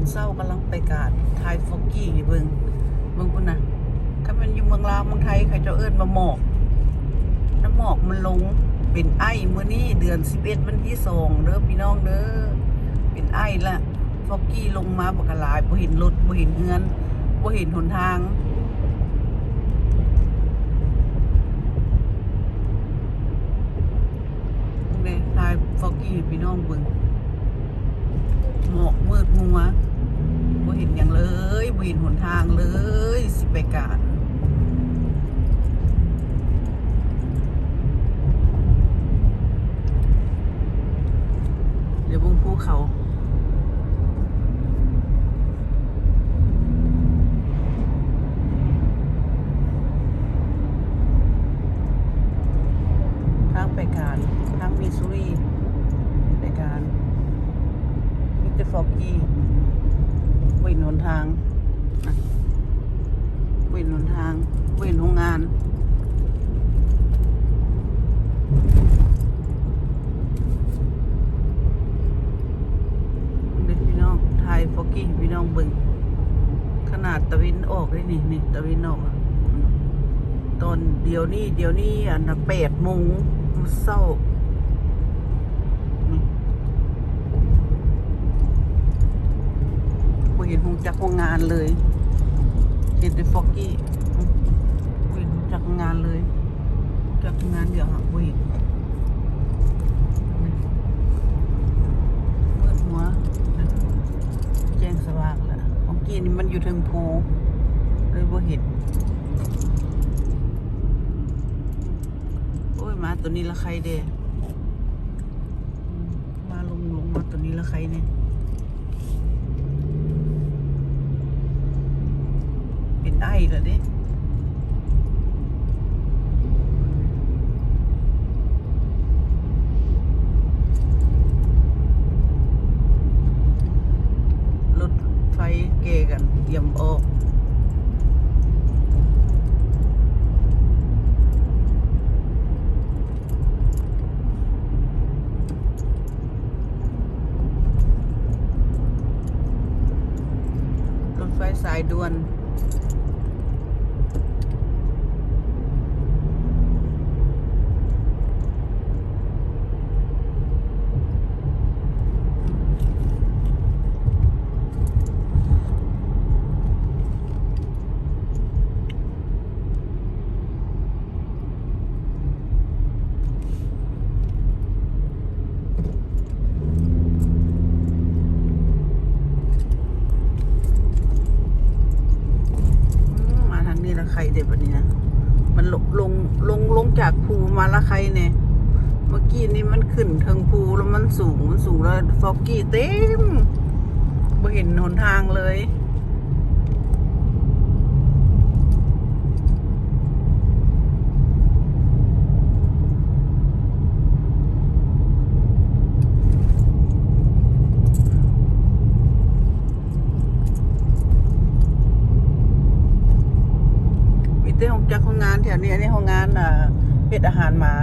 อนเศร้ากำลังไปกาดทายฟอกกี้เบิ่งพุ่นนะถ้ามันอยู่เมืองลาวเมืองไทยใครจะเอิ้นมาหมอกน้ำหมอกมันลงเป็นไอมื้อนี้เดือน11วันที่2เด้อพี่น้องเด้อเป็นไอละฟอกกี้ลงมาบักหลายบ่เห็นรถบ่เห็นเฮือนบ่เห็นหนทางนี่ทายฟอกกี้พี่น้องเบิ่งหมอกมืดมัวบ่เห็นอย่างเลยบ่เห็นหนทางเลยสิไปกาดเดี๋ยวบนภูเขาทางไปการทางมิสซูรีไปการมิสเตอร์ฟอกกี้เว้นหนทางเว้นหนทางเว้นโรงงานพี่น้องไทยฟอกกี้พี่น้องเบิ่งขนาดตะวินออกเลยนี่ตะวินออกตอนเดี๋ยวนี้อัน8 โมงเช้าบ่เห็นหงจักโรงงานเลยเห็นแต่ฟอกกี้บ่เห็นจักโรงงานเลยจักโรงงานเดี๋ยวบ่เห็นมืดหัวแจ้งสว่างแล้วฟอกกี้นี่มันอยู่ถึงภูเลยบ่เห็นโอ้ยมาตัวนี้ละใครเด้มาลงมาตัวนี้ละใครเนี่ยเป็นไอแล้วเด้รถไฟเกกันเตรียมออกรถไฟสายด่วนใครเด็ดแบบนี้นะมันลงจากภูมาละใครเนี่ยเมื่อกี้นี่มันขึ้นเทิงภูแล้วมันสูงแล้วฟอกกี้เต็มบ่เห็นหนทางเลยห้องจักห้องงานแถวนี้นี่ห้องงานเฮ็ดอาหารหมา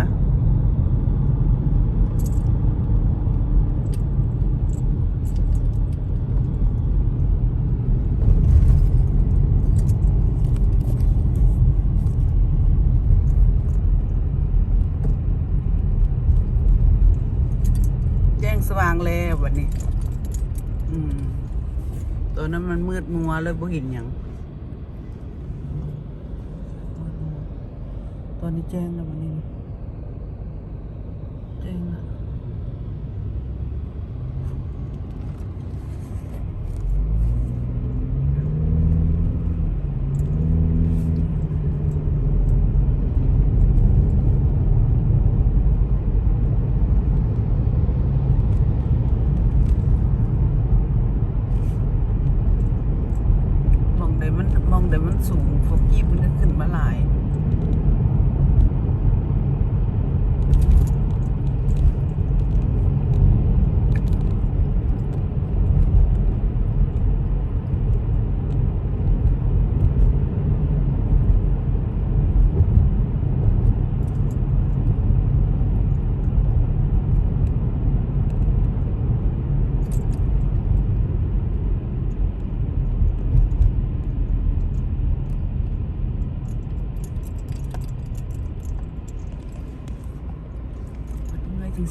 แจ้งสว่างแล้ววันนี้ตัวนั้นมันมืดมัวเลยบ่เห็นหยังตอนนี้แจ้งแล้ววันนี้แจ้งแล้วมองได้มันสูงฟอกกี้มันขึ้นมาหลาย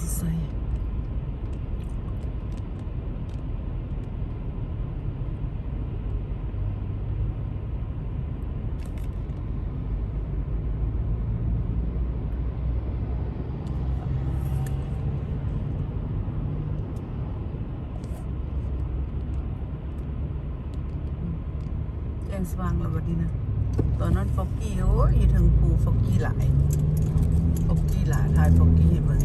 สิใส่แจ้งสว่างแล้วบัดนี้นะตอนนั้นฟอกกี้โอ้ยอยู่ถึงภูฟอกกี้หลายฟอกกี้หลายทายฟอกกี้ให้เบิ่ง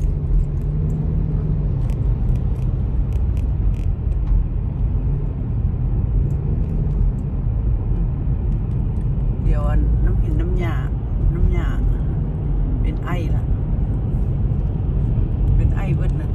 เดี๋ยวน้ำหินน้ำยาเป็นไอล่ะเป็นไอเบิดนะ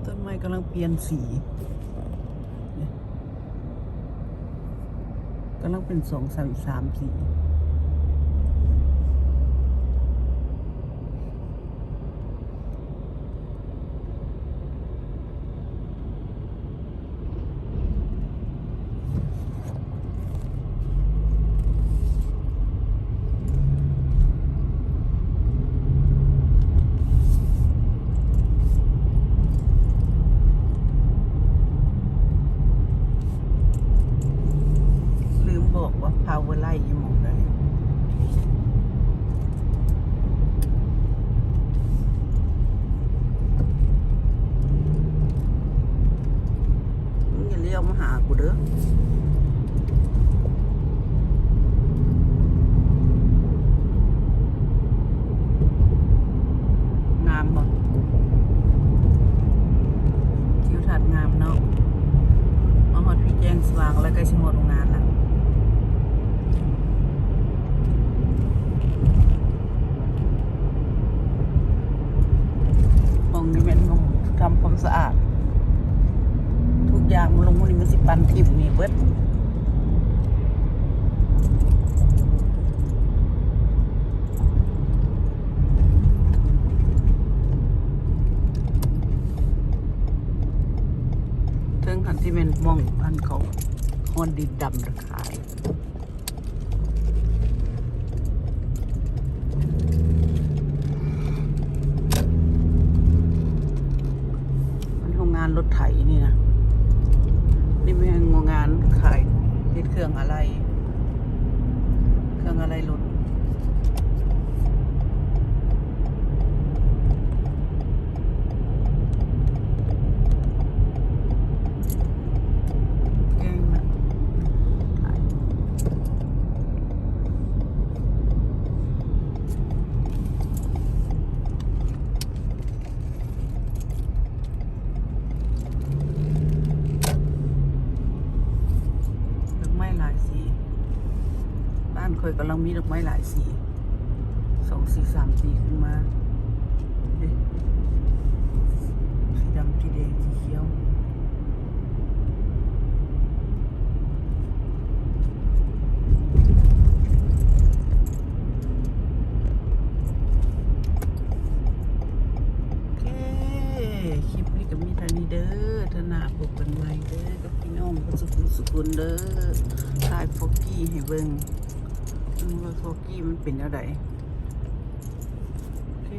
ต้นไม้กำลังเปลี่ยนสีกำลังเป็น2-3 สีบอกว่าพาวเวอร์ไลท์อยู่หมองใดมึงอย่าเลี้ยวมาหากูเด้อน้ำบ่ทิวทัศน์งามเนาะมาฮอดพี่แจ้งสว่างแล้วใกล้สิหมดโรงงานแล้วนี่เป็นมองทำความสะอาดทุกอย่างมันลงมันนี่มันสิปันทิพนี่เบิดถึงขันที่เป็นมองอันเขาฮอนดินดำระขายงานรถไถนี่นะนี่เป็นงานขายเครื่องอะไรรถแกงนะขายคอยกำลังมีดอกไม้หลายสี2 สี 3 สีขึ้นมาสีดำสีแดงสีเขียวโอเคคลิปนี้ก็มีเท่านี้เด้อธนาพบกันใหม่เด้อกับพี่น้องก็สุขุนเด้อทายฟอกกี้ให้เบิ่งว่าโฟกี้มันเป็นอะไรโอเค